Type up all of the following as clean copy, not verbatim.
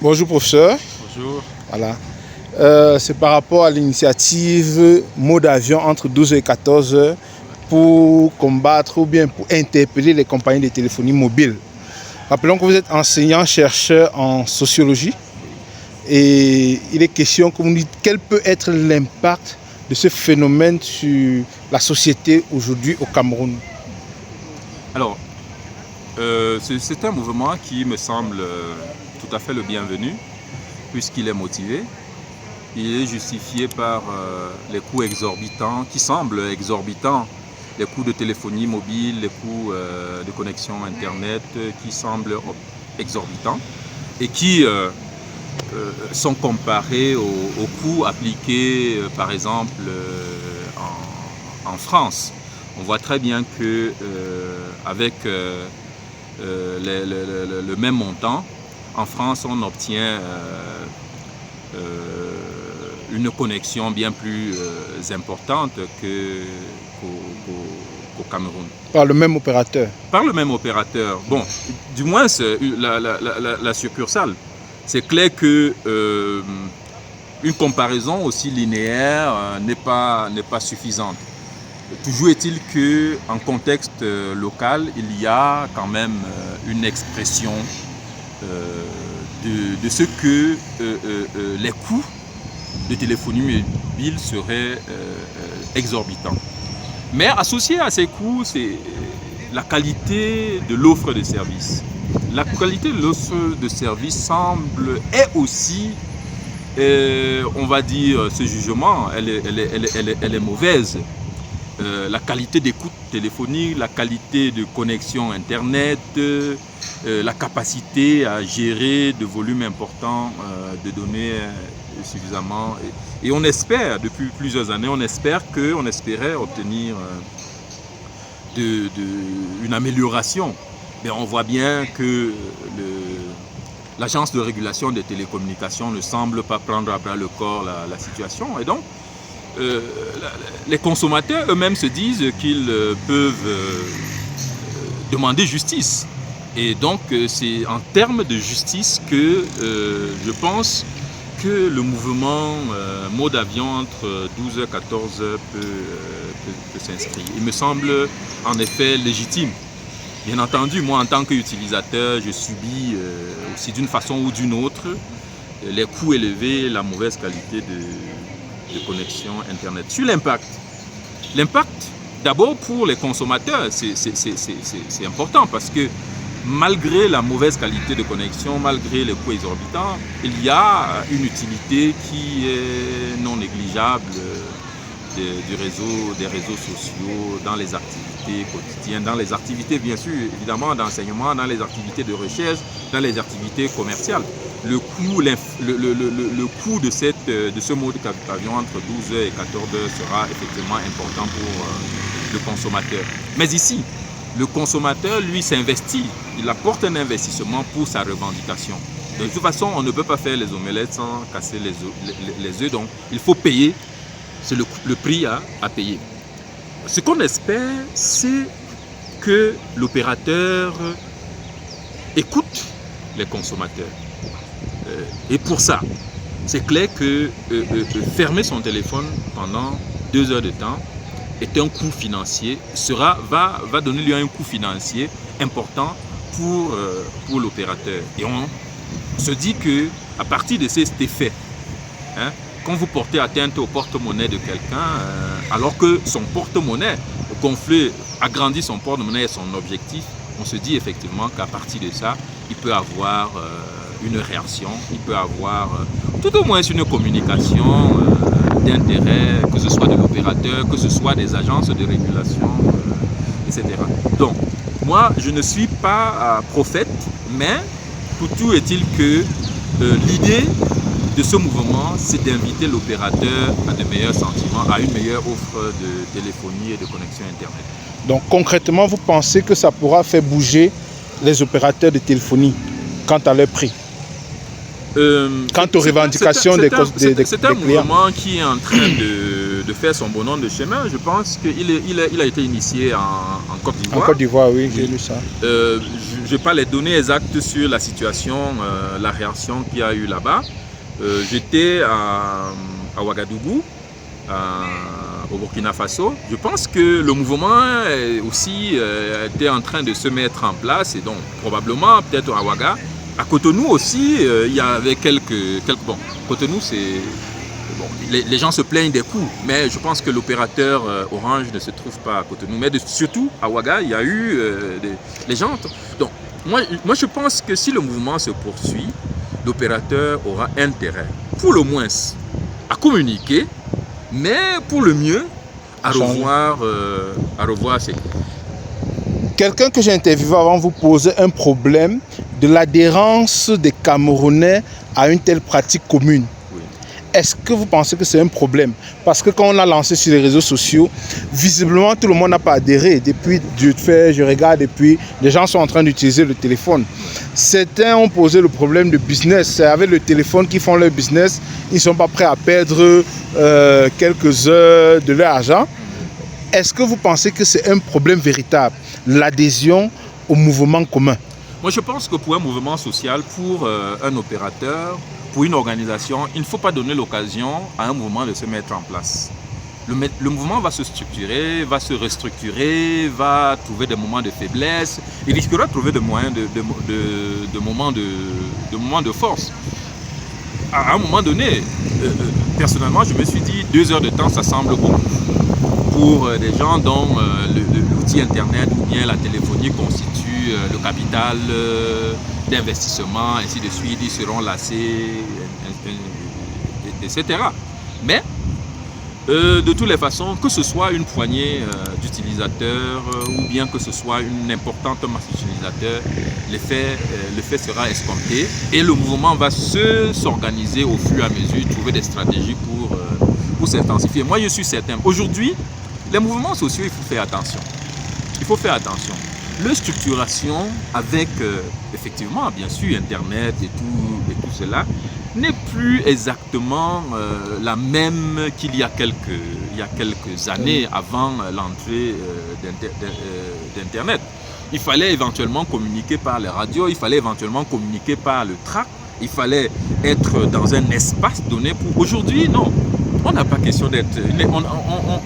Bonjour professeur. Bonjour. Voilà. C'est par rapport à l'initiative mot d'avion entre 12h et 14h pour combattre ou bien pour interpeller les compagnies de téléphonie mobile. Rappelons que vous êtes enseignant-chercheur en sociologie et il est question que vous nous dites quel peut être l'impact de ce phénomène sur la société aujourd'hui au Cameroun. Alors, c'est un mouvement qui me semble tout à fait le bienvenu puisqu'il est motivé. Il est justifié par les coûts exorbitants, qui semblent exorbitants, les coûts de téléphonie mobile, les coûts de connexion Internet qui semblent exorbitants et qui sont comparés aux coûts appliqués par exemple en France. On voit très bien que avec le même montant, en France on obtient une connexion bien plus importante qu'au Cameroun. Par le même opérateur. Par le même opérateur. Bon, du moins la succursale. C'est clair que une comparaison aussi linéaire n'est pas suffisante. Toujours est-il qu'en contexte local, il y a quand même une expression de ce que les coûts de téléphonie mobile seraient exorbitants. Mais associé à ces coûts, c'est la qualité de l'offre de service. La qualité de l'offre de service est aussi, on va dire, ce jugement, elle est mauvaise. La qualité d'écoute téléphonique, la qualité de connexion Internet, la capacité à gérer de volumes importants de données suffisamment. Et on espère, depuis plusieurs années, on espérait obtenir une amélioration. Mais on voit bien que l'agence de régulation des télécommunications ne semble pas prendre à bras le corps la situation. Et donc, les consommateurs eux-mêmes se disent qu'ils peuvent demander justice. Et donc, c'est en termes de justice que je pense que le mouvement mot d'avion entre 12h et 14h peut s'inscrire. Il me semble en effet légitime. Bien entendu, moi en tant qu'utilisateur, je subis aussi d'une façon ou d'une autre les coûts élevés, la mauvaise qualité de connexion Internet. Sur l'impact, d'abord pour les consommateurs, c'est important parce que malgré la mauvaise qualité de connexion, malgré les coûts exorbitants, il y a une utilité qui est non négligeable des réseaux sociaux dans les activités quotidiennes, dans les activités bien sûr évidemment d'enseignement, dans les activités de recherche, dans les activités commerciales. Le coût de ce mode d'avion entre 12h et 14h sera effectivement important pour le consommateur. Mais ici, le consommateur, lui, s'investit. Il apporte un investissement pour sa revendication. De toute façon, on ne peut pas faire les omelettes sans casser les œufs. Donc, il faut payer. C'est le prix à payer. Ce qu'on espère, c'est que l'opérateur écoute les consommateurs. Et pour ça, c'est clair que fermer son téléphone pendant 2 heures de temps est un coût financier, va donner lieu à un coût financier important pour l'opérateur. Et on se dit qu'à partir de cet effet, quand vous portez atteinte au porte-monnaie de quelqu'un, alors que son porte-monnaie gonflé, agrandit son porte-monnaie et son objectif, on se dit effectivement qu'à partir de ça, il peut avoir une réaction, il peut avoir tout au moins une communication d'intérêt, que ce soit de l'opérateur, que ce soit des agences de régulation, etc. Donc, moi, je ne suis pas prophète, mais tout est-il que l'idée de ce mouvement, c'est d'inviter l'opérateur à de meilleurs sentiments, à une meilleure offre de téléphonie et de connexion Internet. Donc concrètement, vous pensez que ça pourra faire bouger les opérateurs de téléphonie quant à leur prix, quant aux revendications des clients? C'est un mouvement qui est en train de faire son bonhomme de chemin. Je pense qu'il a été initié en Côte d'Ivoire. En Côte d'Ivoire, oui, j'ai lu ça. Je n'ai pas les données exactes sur la situation, la réaction qu'il y a eu là-bas. J'étais à Ouagadougou, au Burkina Faso. Je pense que le mouvement aussi était en train de se mettre en place, et donc probablement peut-être à Ouaga. À Cotonou aussi, il y avait quelques bon, Cotonou, c'est bon, les gens se plaignent des coûts, mais je pense que l'opérateur Orange ne se trouve pas à Cotonou. Mais surtout à Ouaga, il y a eu les gens. Donc moi je pense que si le mouvement se poursuit, l'opérateur aura intérêt, pour le moins, à communiquer, mais pour le mieux, à revoir ses coûts. Quelqu'un que j'ai interviewé avant vous posait un problème de l'adhérence des Camerounais à une telle pratique commune. Oui. Est-ce que vous pensez que c'est un problème? Parce que quand on l'a lancé sur les réseaux sociaux, visiblement tout le monde n'a pas adhéré. Depuis, je regarde, depuis, les gens sont en train d'utiliser le téléphone. Certains ont posé le problème de business. C'est avec le téléphone qu'ils font leur business. Ils ne sont pas prêts à perdre quelques heures de leur argent. Est-ce que vous pensez que c'est un problème véritable, l'adhésion au mouvement commun? Moi, je pense que pour un mouvement social, pour un opérateur, pour une organisation, il ne faut pas donner l'occasion à un mouvement de se mettre en place. Le mouvement va se structurer, va se restructurer, va trouver des moments de faiblesse. Il risquera de trouver des moyens de moments de force. À un moment donné, personnellement, je me suis dit 2 heures de temps, ça semble beaucoup. Pour des gens dont l'outil Internet ou bien la téléphonie constitue le capital d'investissement, ainsi de suite, ils seront lassés, etc. Mais, de toutes les façons, que ce soit une poignée d'utilisateurs ou bien que ce soit une importante masse d'utilisateurs, l'effet sera escompté et le mouvement va s'organiser au fur et à mesure, trouver des stratégies pour s'intensifier. Moi, je suis certain. Aujourd'hui, les mouvements sociaux, il faut faire attention. Il faut faire attention. Leur structuration avec, effectivement, bien sûr, Internet et tout cela, n'est plus exactement la même qu'il y a quelques années avant l'entrée d'Internet. Il fallait éventuellement communiquer par les radios, il fallait éventuellement communiquer par le tract, il fallait être dans un espace donné. Aujourd'hui, non. On n'a pas question d'être,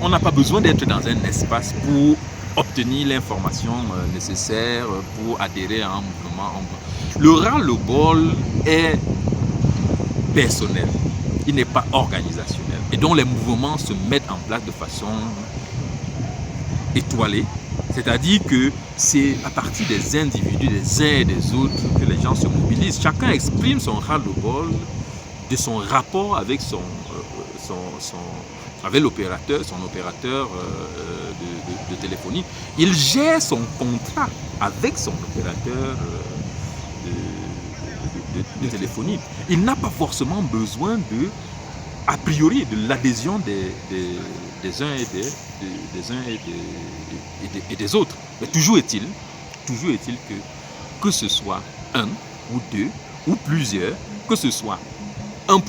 on n'a pas besoin d'être dans un espace pour obtenir l'information nécessaire pour adhérer à un mouvement. Le ras-le-bol est personnel, il n'est pas organisationnel. Et donc les mouvements se mettent en place de façon étoilée, c'est-à-dire que c'est à partir des individus, des uns et des autres, que les gens se mobilisent. Chacun exprime son ras-le-bol de son rapport avec avec l'opérateur, son opérateur de téléphonie. Il gère son contrat avec son opérateur de téléphonie. Il n'a pas forcément besoin a priori, de l'adhésion des uns et des autres. Mais toujours est-il que ce soit un ou deux ou plusieurs, que ce soit 1%,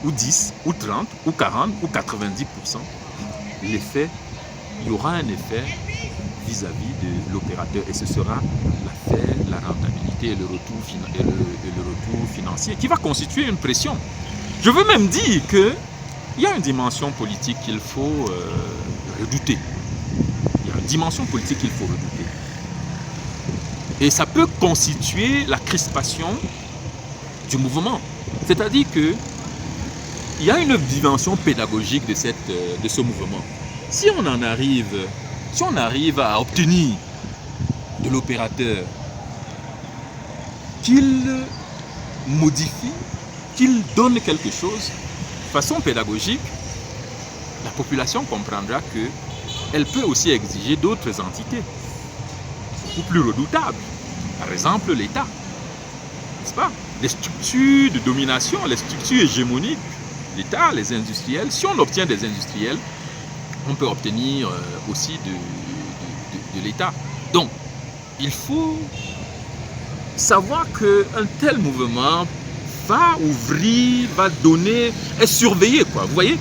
ou 10, ou 30, ou 40, ou 90%, il y aura un effet vis-à-vis de l'opérateur et ce sera la rentabilité et le retour financier qui va constituer une pression. Je veux même dire qu'il y a une dimension politique qu'il faut redouter. Il y a une dimension politique qu'il faut redouter. Et ça peut constituer la crispation du mouvement. C'est-à-dire que il y a une dimension pédagogique de ce mouvement. Si on arrive à obtenir de l'opérateur qu'il modifie, qu'il donne quelque chose de façon pédagogique, la population comprendra qu'elle peut aussi exiger d'autres entités, beaucoup plus redoutables. Par exemple, l'État, n'est-ce pas? Les structures de domination, les structures hégémoniques, l'État, les industriels. Si on obtient des industriels, on peut obtenir aussi de l'État. Donc, il faut savoir qu'un tel mouvement va ouvrir, va donner, est surveillé, quoi. Vous voyez,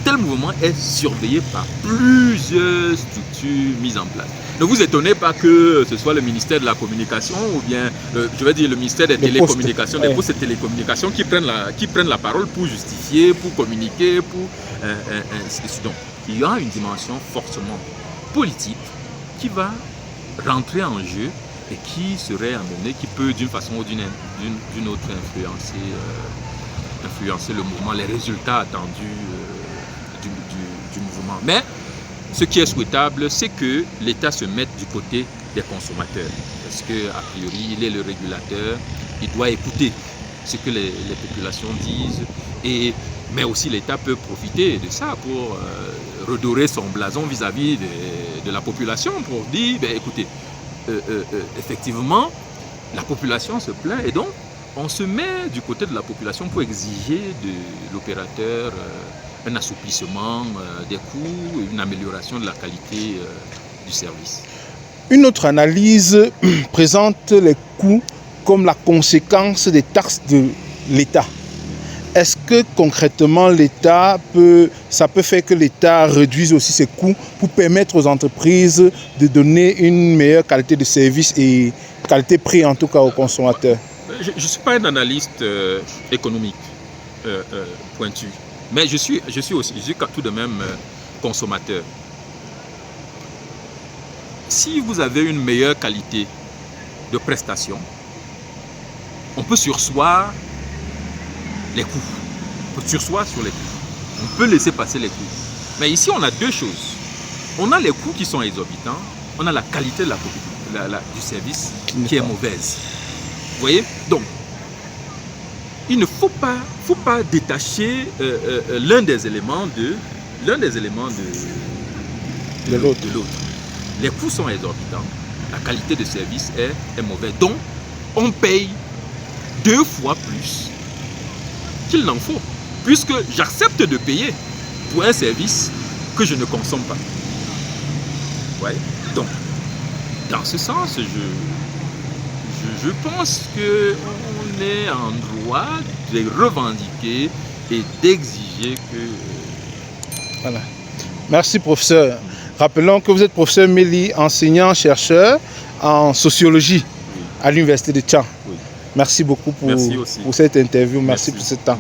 tel mouvement est surveillé par plusieurs structures mises en place. Ne vous étonnez pas que ce soit le ministère de la Communication ou bien, je vais dire, le ministère des Télécommunications, des Postes et Télécommunications qui prennent la parole pour justifier, pour communiquer, pour ainsi de suite. Donc, il y a une dimension forcément politique qui va rentrer en jeu et qui serait amené, qui peut d'une façon ou d'une autre influencer le mouvement, les résultats attendus du mouvement. Mais ce qui est souhaitable, c'est que l'État se mette du côté des consommateurs. Parce qu'a priori, il est le régulateur, il doit écouter ce que les populations disent, mais aussi l'État peut profiter de ça pour redorer son blason vis-à-vis de la population, pour dire, ben, écoutez, effectivement, la population se plaint et donc on se met du côté de la population pour exiger de l'opérateur un assouplissement des coûts, une amélioration de la qualité du service. Une autre analyse présente les coûts comme la conséquence des taxes de l'État. Est-ce que concrètement ça peut faire que l'État réduise aussi ses coûts pour permettre aux entreprises de donner une meilleure qualité de service et qualité-prix en tout cas aux consommateurs? Je ne suis pas un analyste économique pointu, mais je suis tout de même consommateur. Si vous avez une meilleure qualité de prestation, on peut surseoir les coûts. On peut surseoir sur les coûts. On peut laisser passer les coûts. Mais ici, on a deux choses. On a les coûts qui sont exorbitants. On a la qualité de du service qui est mauvaise. Vous voyez? Donc, il ne faut pas détacher l'un des éléments de l'autre. Les coûts sont exorbitants. La qualité de service est mauvaise. Donc, on paye 2 fois plus qu'il n'en faut, puisque j'accepte de payer pour un service que je ne consomme pas. Ouais. Donc, dans ce sens, je pense qu'on est en droit de revendiquer et d'exiger que... Voilà. Merci, professeur. Rappelons que vous êtes professeur Méli, enseignant-chercheur en sociologie à l'Université de Tchad. Oui. Merci beaucoup pour cette interview. Merci pour ce temps.